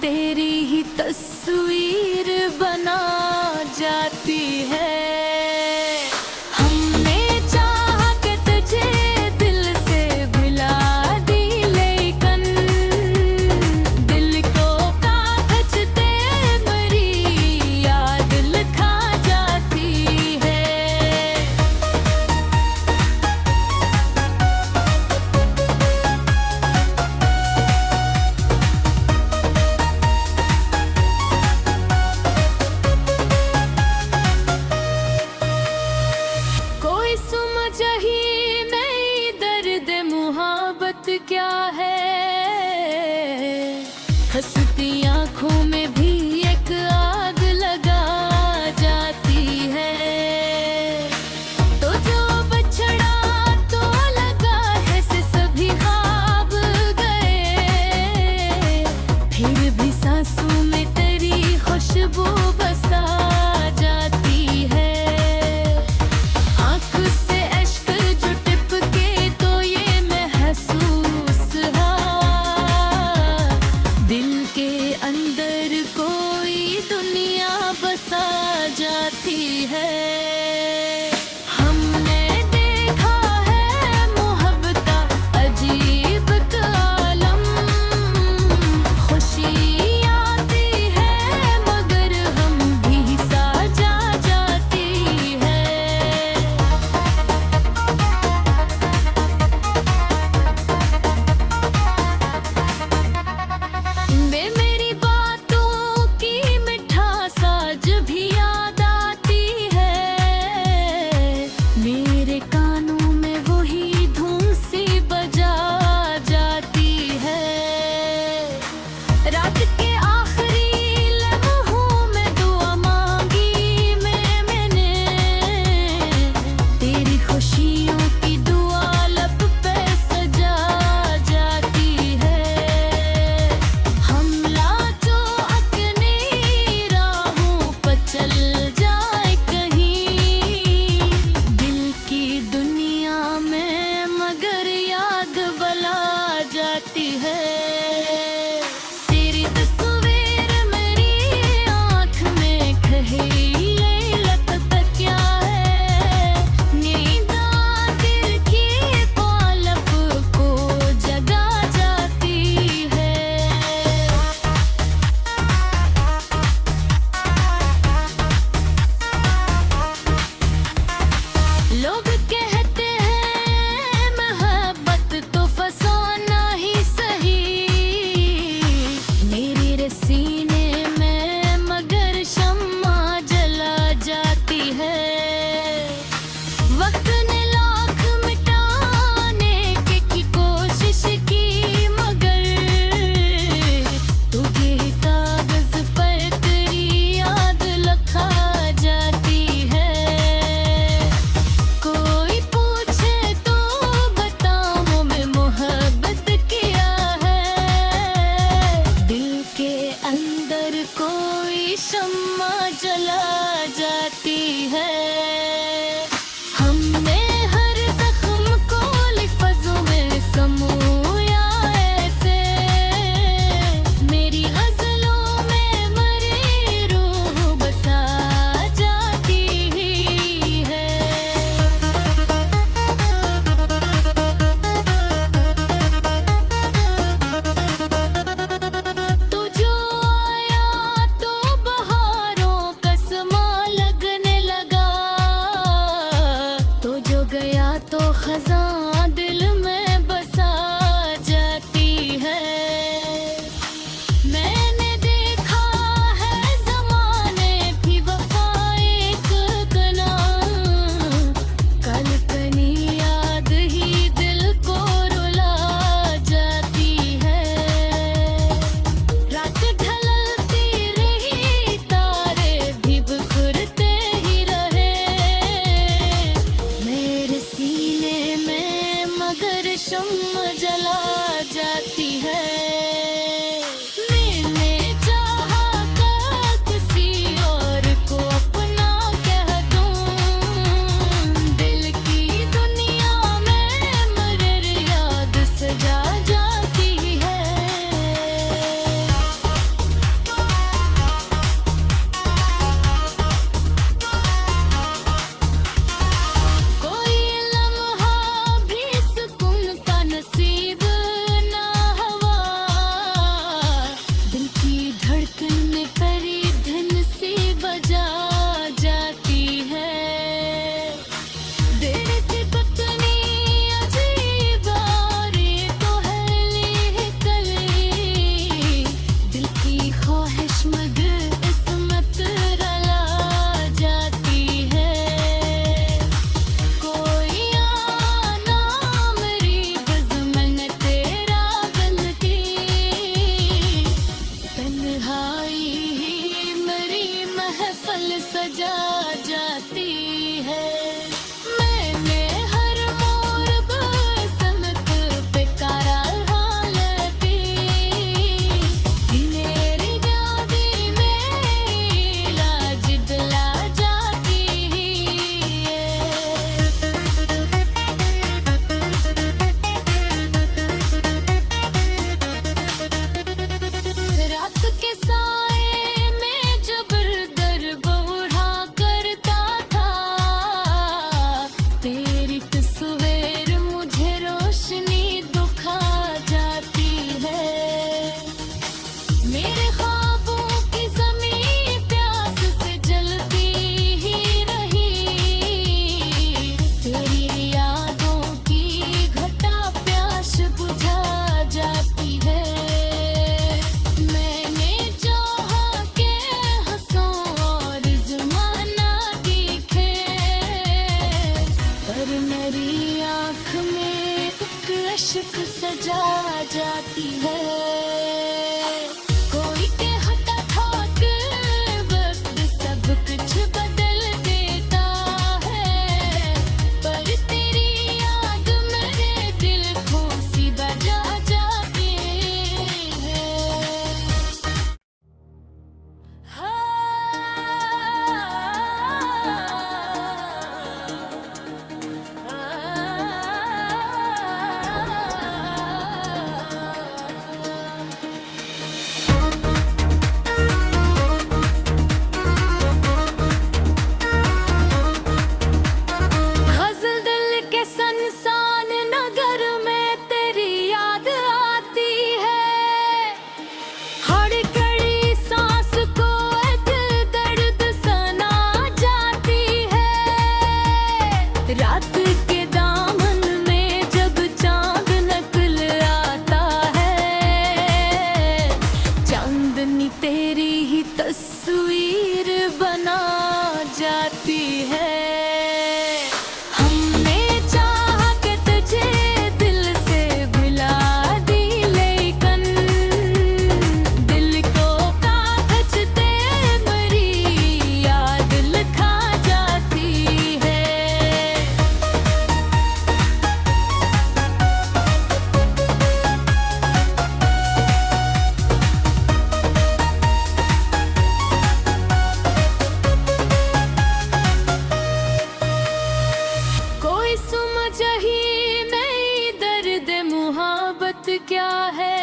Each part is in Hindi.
तेरी ही तस्वीर बना जाती है। हमने चाहा कि तुझे दिल से भुला दी, लेकिन दिल को कागज पे मेरी याद लिखा जाती है। कोई समझ ही नहीं दर्द मुहब्बत क्या है, हंसती आंखों में भी एक आग लगा जाती है। तो जो बछड़ा तो लगा जैसे सभी ख्वाब गए, फिर भी सांसों में तेरी खुशबू बसा जाती है। आँख से अश्क जो टिपके तो ये महसूस हुआ, दिल के अंदर कोई दुनिया बसा जाती है। हमने देखा है मोहब्बत अजीब आलम, खुशी आती है मगर हम भी साजा जाती है। वे मेरी बातों की मिठास आज भी याद आती है, मेरे कानों में वही धुन सी बजा जाती है। रात के आखिरी लम्हों में दुआ मांगी मैंने, तेरी खुशियों की दुआ लब पे सजा जाती है। हमला जो अपनी राहों पर चल जाए कहीं, दिल की दुनिया में मगर याद बला जाती है। तेरी तस्वीर मेरी आँख में कहीं ये लगता क्या है, नींद दिल की पलक को जगा जाती है। लोग कहते हैं मोहब्बत तो फसाना ही सही, मेरे रे सीने में मगर शम्मा जला जाती है। वक्त ने लाख मिटाने की कोशिश की मगर तुझे कागज पर तेरी याद लिखा जाती है। कोई पूछे तो बताऊं मैं मोहब्बत किया है, दिल के अंदर कोई शम्मा जला जाती है। हमने हर जख्म को लिफाजों में समोया ऐसे, मेरी गजलों में मरी रूह बसा जाती ही है। तो जो आया तो बहारों पल सजा जाती है। मैंने हर मोड़ बसंत पे हाल पी, मेरी यादें में लाज दिला जाती है। रात के साए में जबर दर्द उड़ा करता था, तेरी तस्वीर मुझे रोशनी दिखा जाती है। मेरे ख्वाबों की ज़मीं प्यास से जलती ही रही, तेरी यादों की घटा प्यास बुझा जाती है। मैंने चाहा के हंसूं और ज़माना दिखे, पर मेरी आँख में एक अश्क सजा जाती है। कोई कहता था कि वक्त सब कुछ बदल देता है, पर तेरी याद मेरे दिल को सी बजा जाती है। गज़ल दिल के सुनसान नगर में तेरी याद आती है। हर कड़ी सांस को एक दर्द सना जाती है। रात के दामन में जब चांद निकल आता है, चांदनी तेरी ही तस्वीर बना जाती है। हमने चाहा कि तुझे दिल से भुला दी, लेकिन दिल को कागज पे मेरी याद लिखा जाती है। कोई समझ ही नहीं दर्द मुहब्बत क्या है,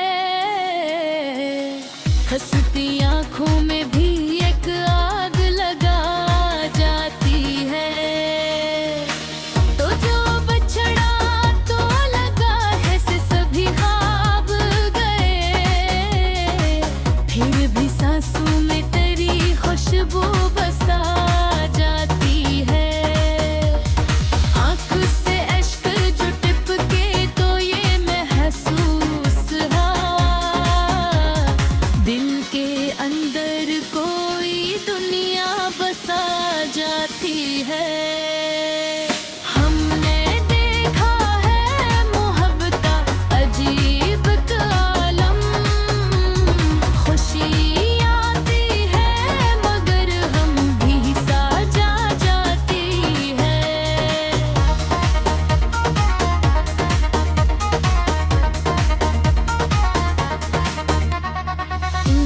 हंसती आँखों में भी एक आग लगा जाती है। तो जो बछड़ा तो लगा जैसे सभी ख्वाब गए, फिर भी सांसों में तेरी खुशबू बसा जाती है। आँख से अश्क जो टिपके तो ये महसूस हा, दिल के अंदर कोई दुनिया बसा जाती है। हमने देखा है मोहब्बत अजीब आलम, खुशी आती है मगर हम भी साजा जाती है।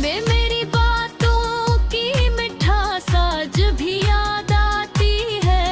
वे मेरी बातों की मिठास आज भी याद आती है।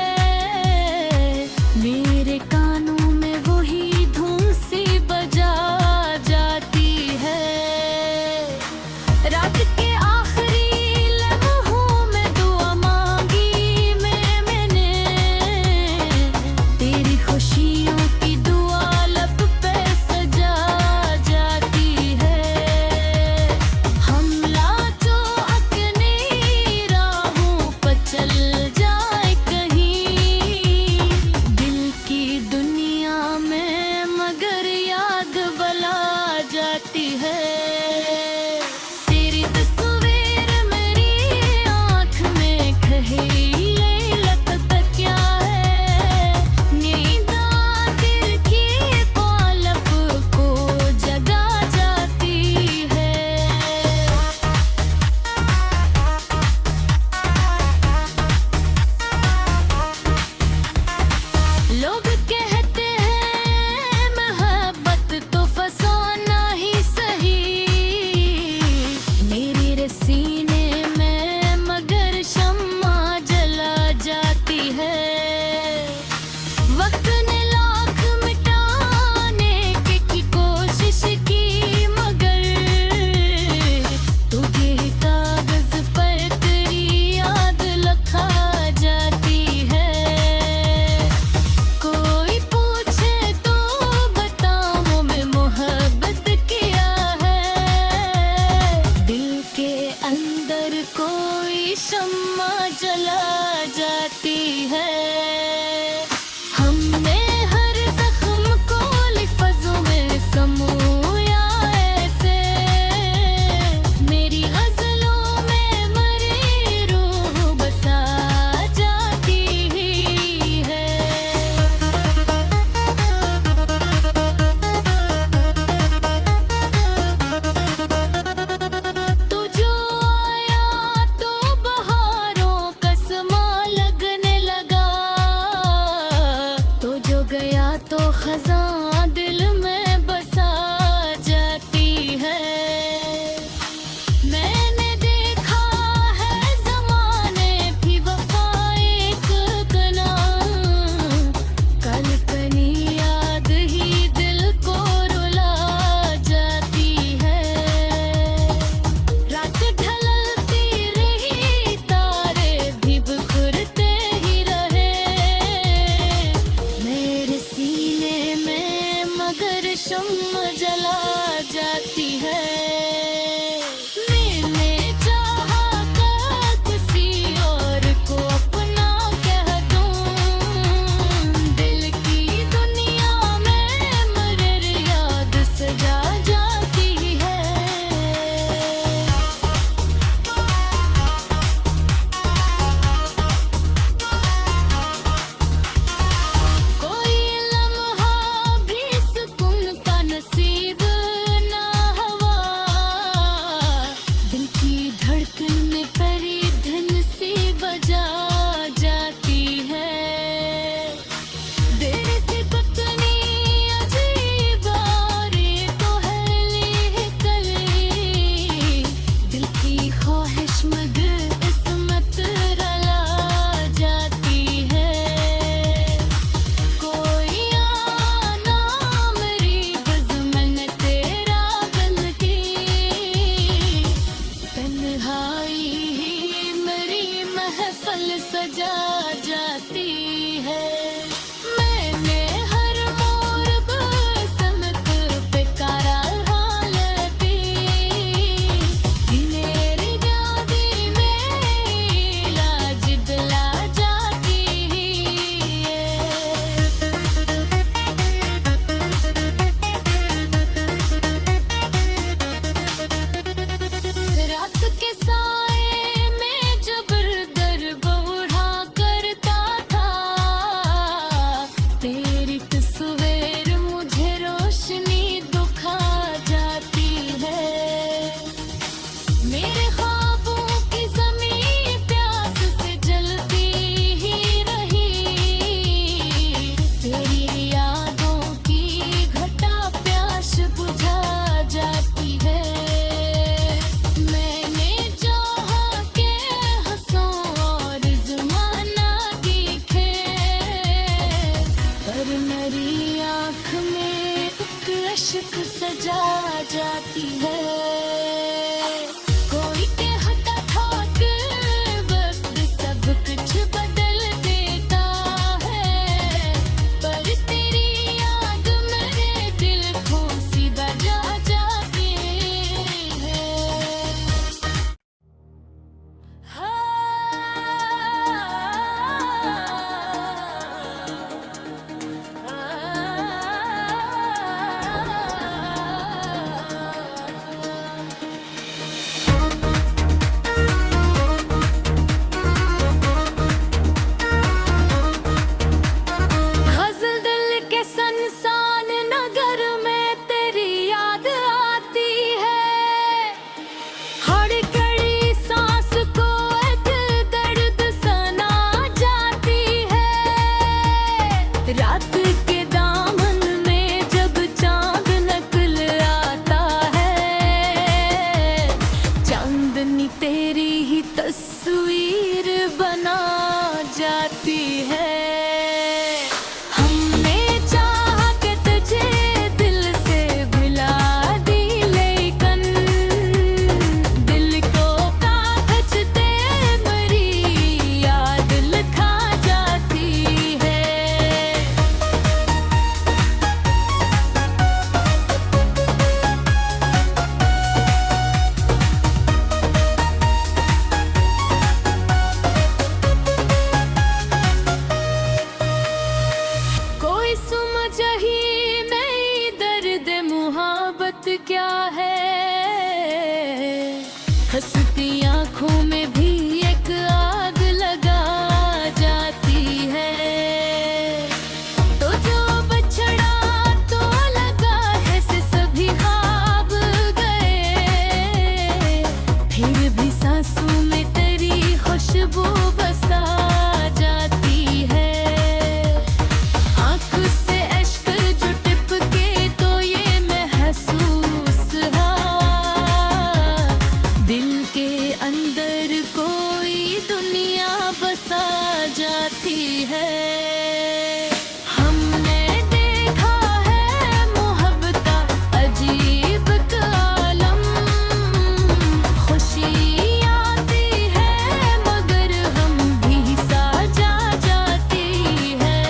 सीने में मगर शम्मा जला जाती है। वक्त ने लाख मिटाने की कोशिश की मगर तुझे कागज पर तेरी याद लखा जाती है। कोई पूछे तो बताऊं मैं मोहब्बत किया है। दिल के अंदर कोई शम्मा जला जाती है। हमने हर जख्म को लिफाजों में समोया ऐसे। मेरी गजलों में मरी रूह बसा जाती ही है। तो जो आया तो बहारों का समा लगने लगा। तो जो गया तो खज़ां दिल में बसा जाती है। मैंने देखा है ज़माने भी वफ़ा एक कना। कल कनी याद ही दिल को रुला जाती है। रात ढलती रही तारे भी बिखरते ही रहे। मेरे सीने में मगर शम्मा जला जाती है। मैंने चाहा था किसी और को अपना कह दूं। दिल की दुनिया में मगर याद सजा जाती है। कोई लम्हा भी सुकून का नसीब ना हुआ। दिल की धड़कन में परी धन सी बजा जाती है। दिल की पत्नी अजीब और ये तो है ली कली। दिल की ख्वाहिश मगर किस्मत रला जाती है। कोई आना मेरी बज़्म में तेरा बन की। तन्हाई ही मेरी महफिल सजा जाती है। मैंने हर मोड़ बसंत पे करार हाल पी। मेरी गादी में लाज दिला जाती है। रात के साए में जबर दर्द उड़ा करता था। तेरी तस्वीर मुझे रोशनी दिखा जाती है। मेरे ख्वाबों की ज़मीं प्यास से जलती ही रही। तेरी यादों की घटा प्यास बुझा जाती है। मैंने चाहा के हंसूं और ज़माना दिखे। पर मेरी आँख में एक अश्क सजा जाती है। कोई चांदनी तेरी ही तस्वीर बना जाती है। हमने चाहा कि तुझे दिल से भुला दी, लेकिन दिल को कागज ते मेरी याद लिखा जाती है। कोई समझ ही नहीं दर्द मुहब्बत क्या है, हंसती आंखों में भी एक आग लगा जाती है। तो जो बछड़ा तो लगा जैसे सभी ख्वाब गए, फिर भी सांसों में तेरी खुशबू बसा जाती है। आँख से अश्क जो टिपके तो ये महसूस हुआ, दिल के अंदर कोई दुनिया बसा जाती है। हमने देखा है मोहब्बत अजीब का आलम, खुशी आती है मगर हम भी सा जाती है।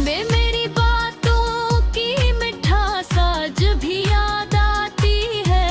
वे मेरी बातों की मिठास आज भी याद आती है।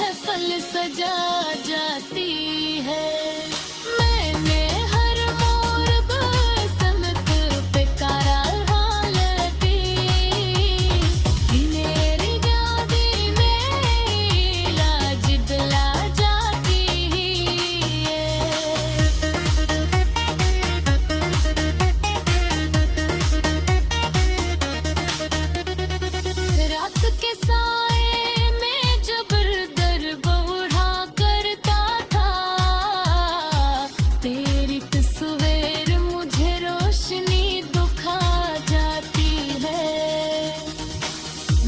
महफल सजा जाती है। मैंने हर मोड़ बसंत पे कारा हालती, मेरी गादी में लाज दिला जाती है। रात के साए में जबर दर बौढ़ा करता था, तेरी तस्वीर मुझे रोशनी दिखा जाती है।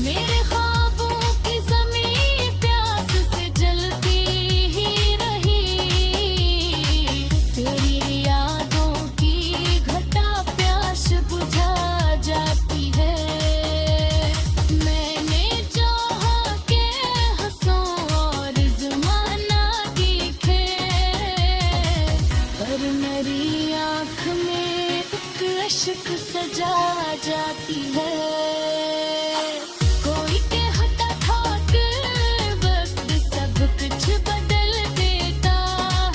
मेरे ख्वाबों की ज़मीं प्यास से जलती ही रही, तेरी यादों की घटा प्यास बुझा जाती है। मैंने चाहा के हंसूं और ज़माना दिखे, पर मेरी आँख में एक अश्क सजा जाती है। कोई कहता था कि वक्त सब कुछ बदल देता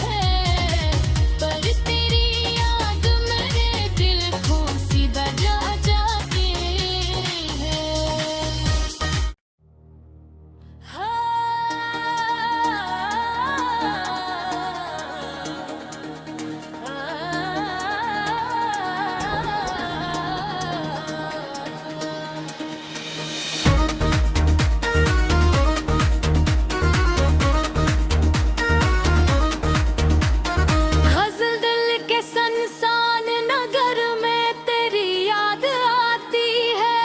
है, पर तेरी याद मेरे दिल को सीधा जा जाती है। गज़ल दिल के सुनसान नगर में तेरी याद आती है,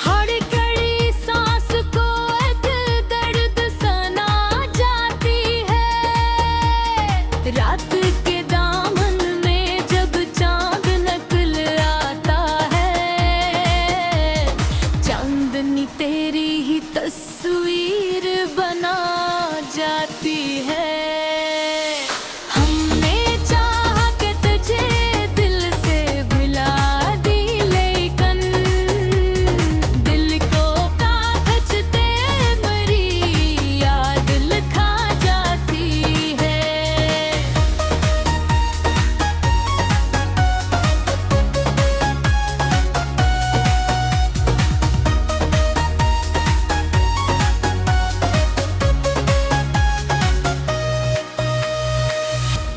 हर कड़ी सांस को एक दर्द सना जाती है। रात के दामन में जब चांद निकल आता है, चांदनी तेरी ही तस्वीर बना जाती है। हमने चाहा कि तुझे दिल से भुला दी, लेकिन दिल को कागज पे मेरी याद लिखा जाती है।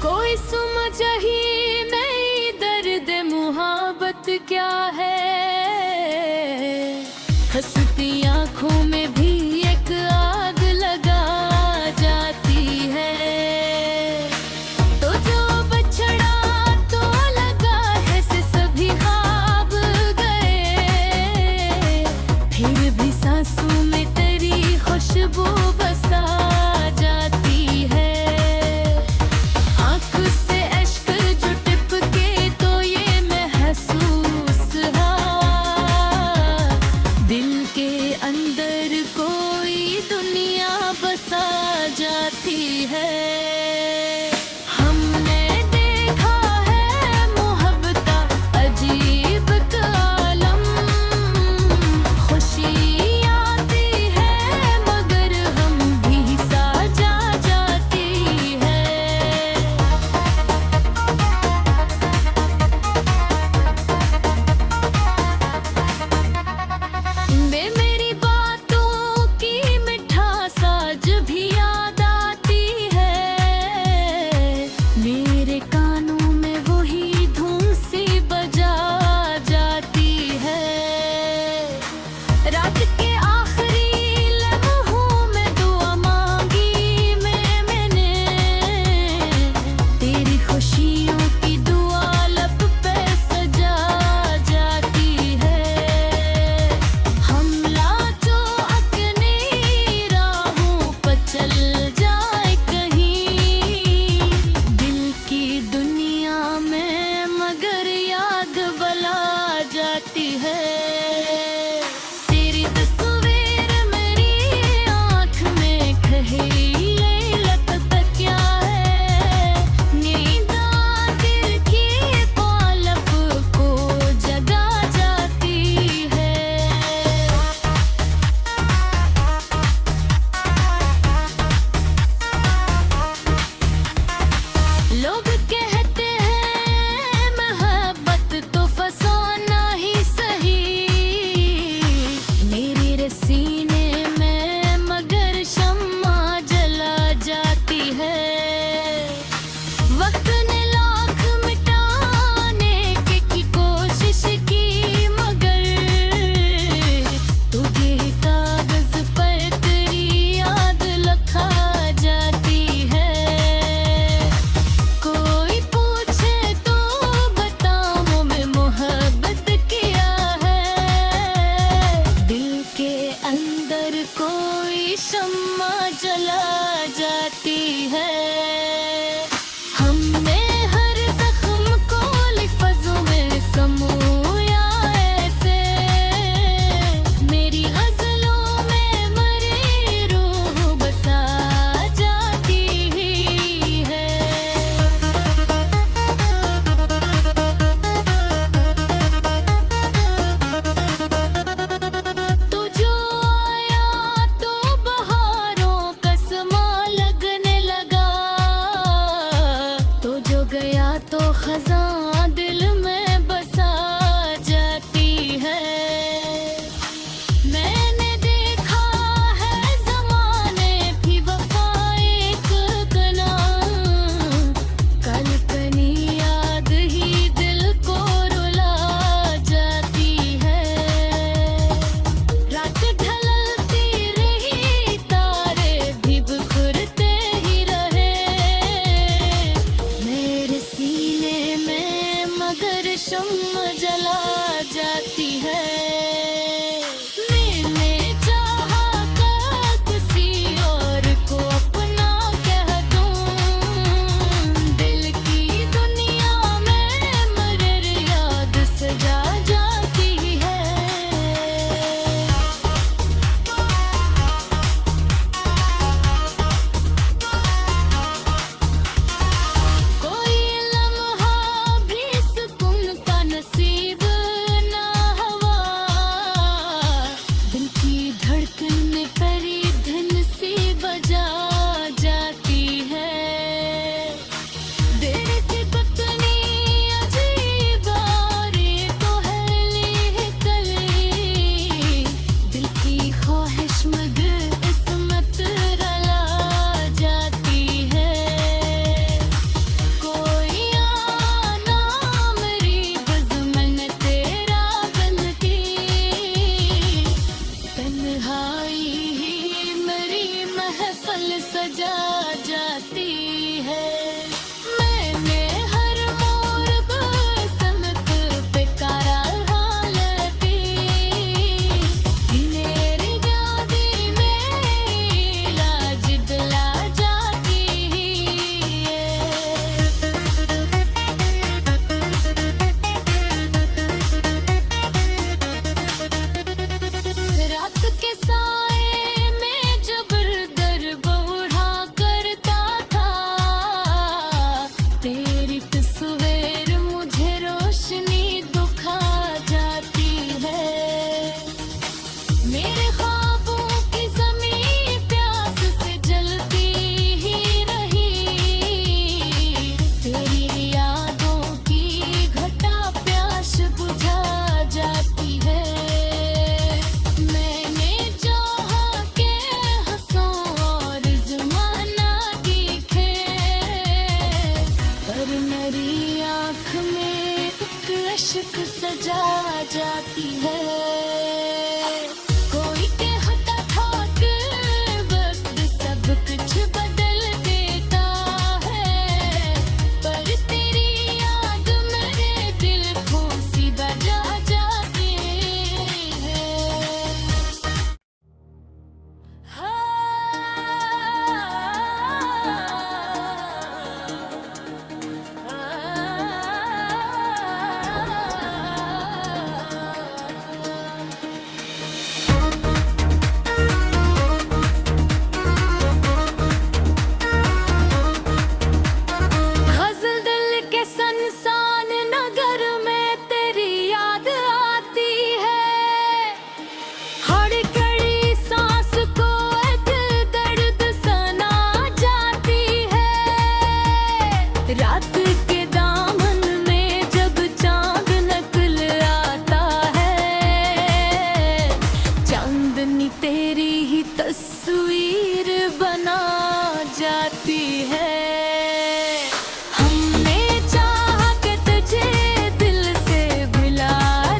कोई समझ ही नहीं दर्द मुहब्बत क्या है, हंसती आँखों में भी एक आग लगा जाती है। तो जो बछड़ा तो लगा जैसे सभी ख्वाब गए, फिर भी सांसों में तेरी खुशबू बसा जाती है। आँख से अश्क जो टिपके तो ये महसूस हुआ, दिल के अंदर कोई दुनिया बसा जाती है। हमने देखा है मोहब्बत अजीब का आलम, खुशी आती है मगर हम भी सा जा जाती है। वे मेरी बातों की मिठास आज भी याद आती है, सीने में मगर शम्मा जला जाती है। वक्त ने लाख मिटाने की कोशिश की मगर तुझे कागज पर तेरी याद लखा जाती है। कोई पूछे तो बताऊं मैं मोहब्बत किया है। दिल के अंदर कोई शम्मा जला जाती है। हमने हर जख्म को लिफाजों में समोया ऐसे। मेरी गजलों में मरी रूह बसा जाती ही है। तो जो आया तो बहारों का समा लगने लगा। तो जो गया तो खज़ां दिल में बसा जाती है। मैंने देखा है ज़माने भी वफ़ा एक कना। कलकनी याद ही दिल को रुला जाती है। रात ढलती रही तारे भी बिखरते ही रहे। मेरे सीने में मगर शम्मा जला जाती है। मैंने चाहा था किसी और को अपना कह दूं। दिल की दुनिया में मगर याद सजा जाती है। कोई लम्हा भी सुकून का नसीब ना हुआ। दिल की धड़कन में परी धन सी बजा जाती है। दिल की कितनी अजीब और ये तो है ली कली। दिल की ख्वाहिश मगर किस्मत रला जाती है। कोई आना मेरी बज़्म में तेरा बन की। तन्हाई ही मेरी महफिल सजा जाती है। मैंने हर मोड़ बसंत पे कारा हाल पी। मेरी गादी में लाज दिला जाती है। रात के साए में जबर दर्द उड़ा करता था। तेरी तस्वीर मुझे रोशनी दुखा जाती है। मेरे ख्वाबों की ज़मीं प्यास से जलती ही रही। तेरी यादों की घटा प्यास बुझा जाती है। मैंने चाहा के हंसूं और ज़माना दिखे। पर मेरी आँख में एक अश्क सजा जाती है। कोई चांदनी तेरी ही तस्वीर बना जाती है। हमने चाहा कि तुझे दिल से भुला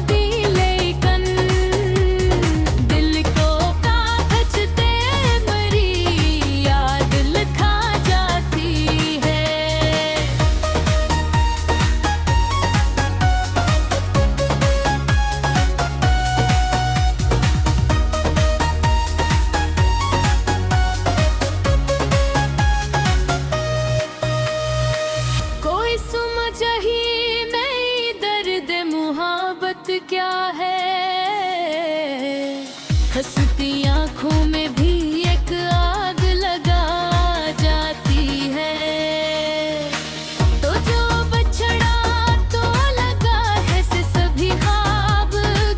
दी, लेकिन दिल को कागज ते मेरी याद लिखा जाती है। कोई समझ ही नहीं दर्द मुहब्बत क्या है, हंसती आंखों में भी एक आग लगा जाती है। तो जो बछड़ा तो लगा जैसे सभी ख्वाब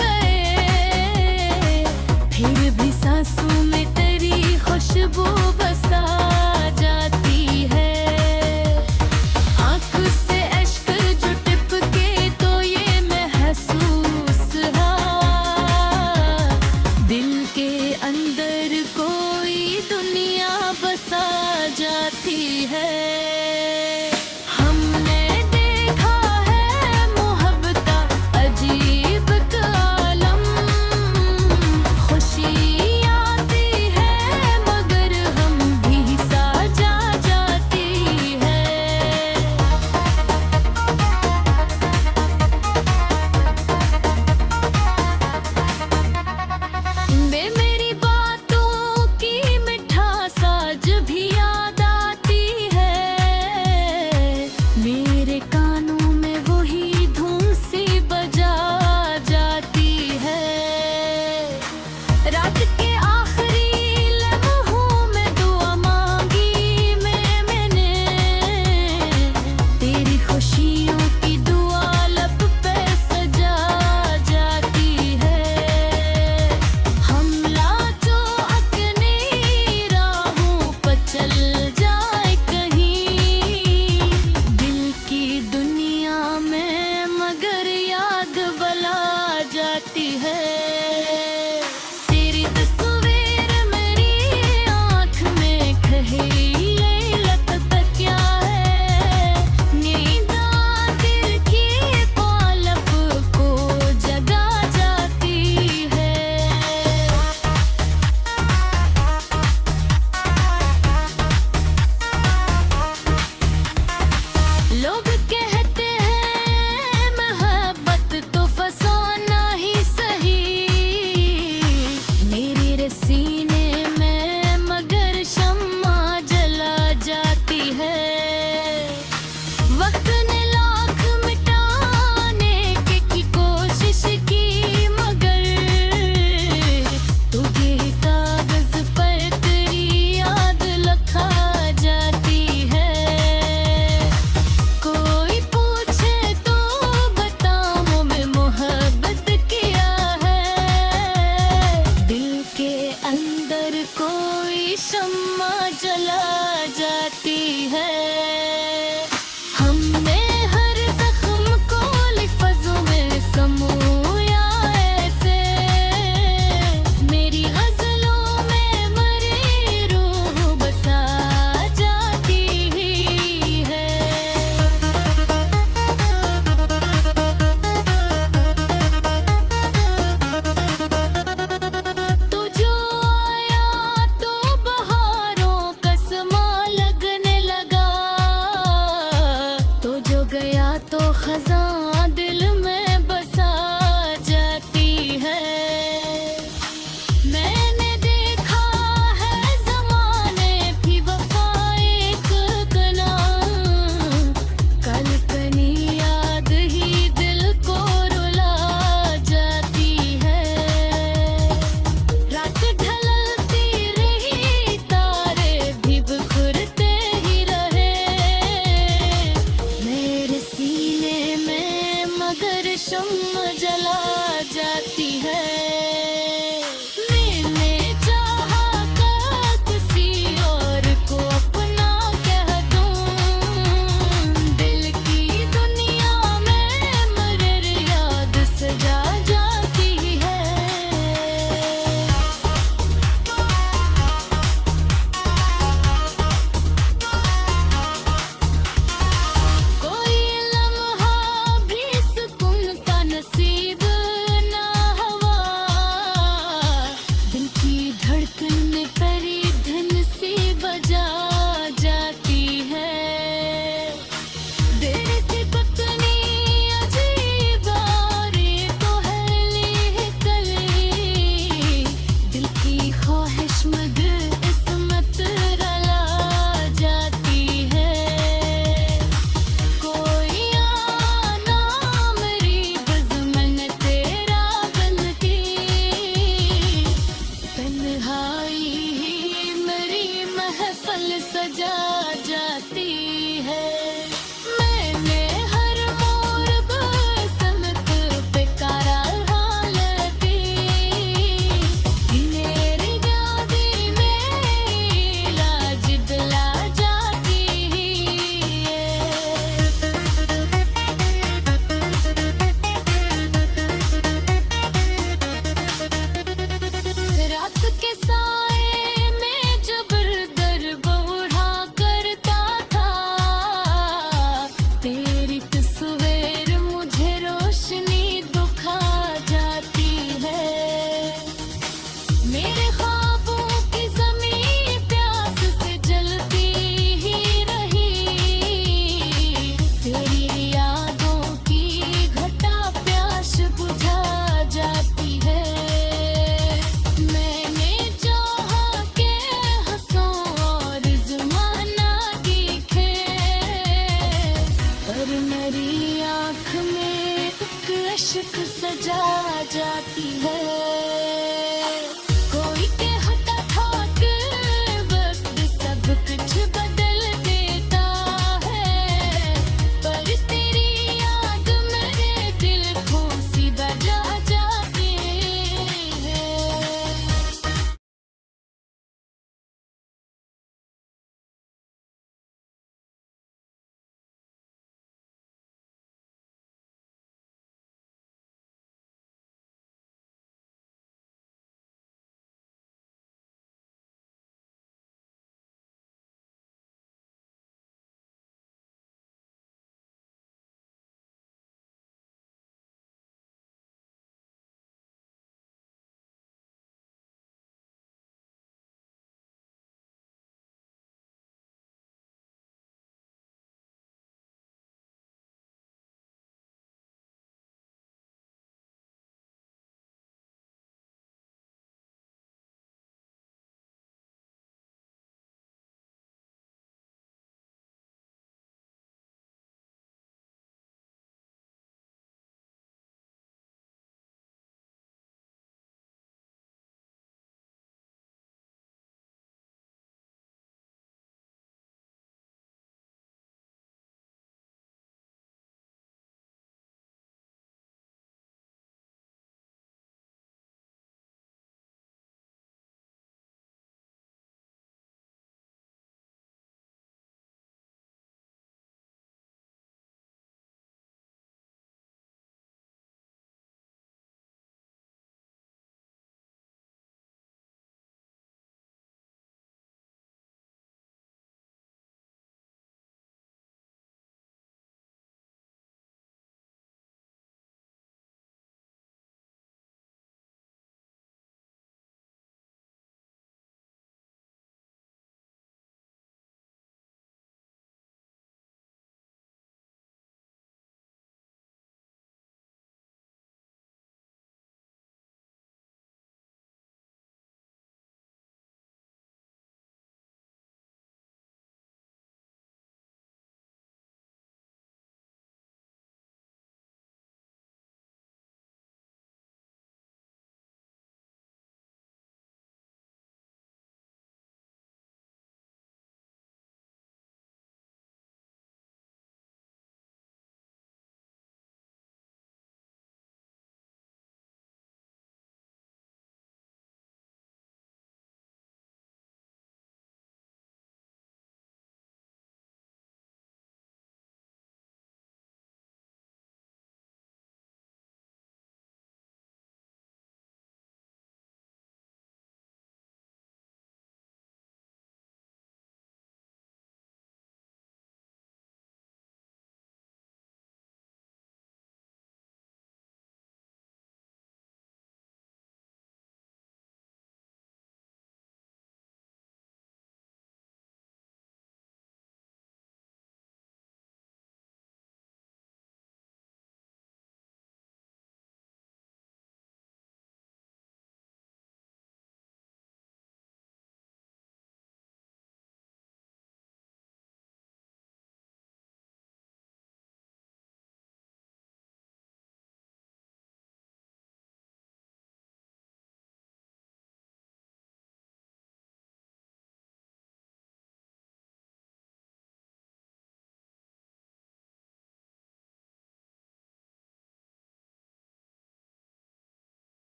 गए, फिर भी सांसों में तेरी खुशबू बसा जाती है। आँख से अश्क जो टिपके तो ये महसूस हुआ, दिल के अंदर कोई दुनिया बसा जाती है। हमने देखा है मोहब्बत अजीब का आलम, खुशी आती है मगर हम भी साजा जाती है। वे मेरी बातों की मिठास आज भी याद आती है, मेरे कानों में वही धुन सी बजा जाती है। रात के आखिरी लम्हों में दुआ मांगी मैंने, तेरी खुशियों की दुआ लब पे सजा जाती है। हमला जो अपनी राहों पर चल जाए कहीं, दिल की दुनिया में मगर याद बला जाती है। तेरी तस्वीर मेरी आँख में कहीं ये लगता क्या है, नींद दिल की पलक को जगा जाती है। लोग कहते हैं मोहब्बत तो फसाना ही सही, मेरे रे सीने में मगर शम्मा जला जाती है। वक्त ने लाख मिटाने की कोशिश की मगर तुझे कागज पर तेरी याद लिखा जाती है। कोई पूछे तो बताऊं मैं मोहब्बत किया है, दिल के अंदर सजा जाती है। मैंने हर मोड़ बसंत पे कारा हालती, मेरी जादी में लाज दिला जाती है। रात के साए में जबर दर्द उड़ा करता था, तेरी तस्वीर मुझे रोशनी दुखा जाती है। मेरे